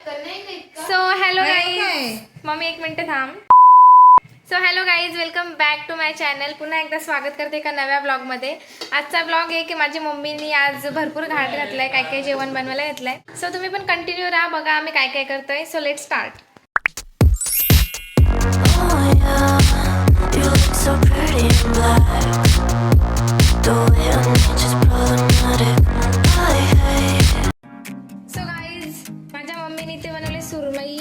So hello guys, mummy एक minute थांब. So hello guys, welcome back to my channel. पुन्हा एकदा स्वागत करते एका नव्या ब्लॉगमध्ये. आजचा ब्लॉग आहे की माझी मम्मीनी आज भरपूर घाट घातलाय, काय काय जेवण बनवायला घेतलंय. सो तुम्ही पण कंटिन्यू राहा, बघा आम्ही काय काय करतोय. So let start. So guys, माझ्या मम्मीने ते बनवले सुरमई.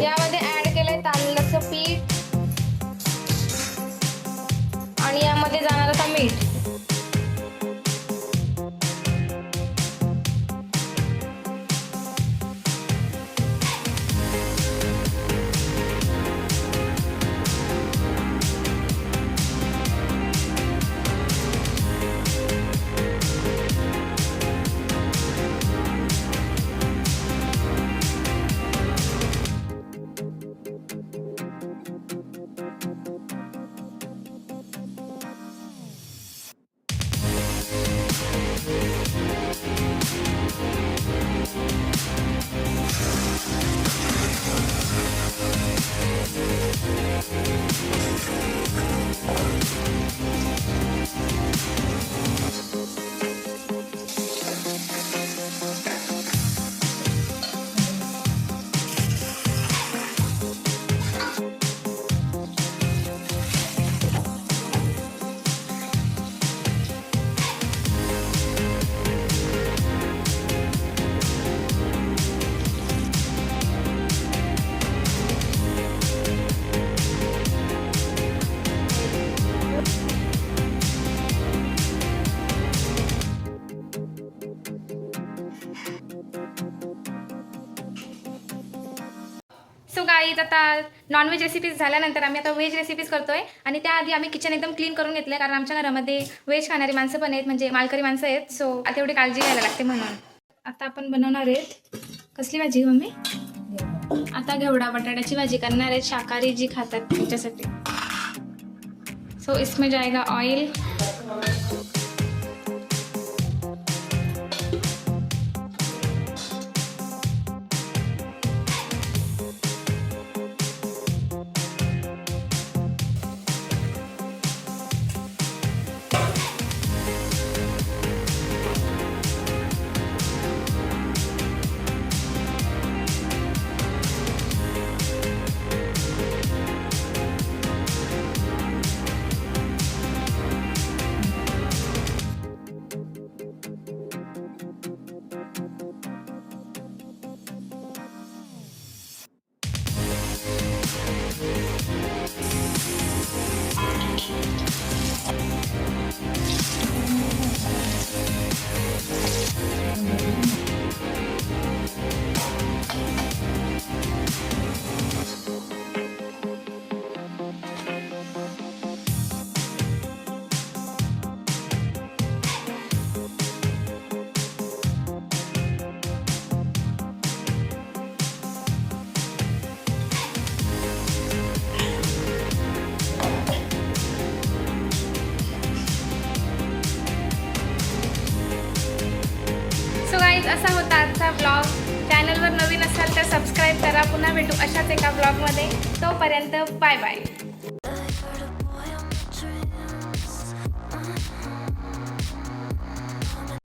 यामध्ये ऍड केलंय तांदळाचं पीठ आणि यामध्ये जाणार आता मीठ. सो गाईज, आता नॉनव्हेज रेसिपीज झाल्यानंतर आम्ही आता व्हेज रेसिपीज करतोय. आणि त्याआधी आम्ही किचन एकदम क्लीन करून घेतलं आहे, कारण आमच्या घरामध्ये व्हेज खाणारी माणसं पण आहेत, म्हणजे मालकरी माणसं आहेत. सो आता एवढी काळजी घ्यायला लागते म्हणून. आता आपण बनवणार आहेत कसली भाजी मम्मी? आता घेवडा बटाट्याची भाजी करणार आहेत, शाकाहारी जी खातात त्यांच्यासाठी. सो इसमें जाएगा ऑयल. सो गाईज, असा होता आजचा ब्लॉग. चॅनलवर नवीन असाल तर सबस्क्राईब करा. पुन्हा भेटू अशाच एका ब्लॉगमध्ये. तोपर्यंत बाय बाय.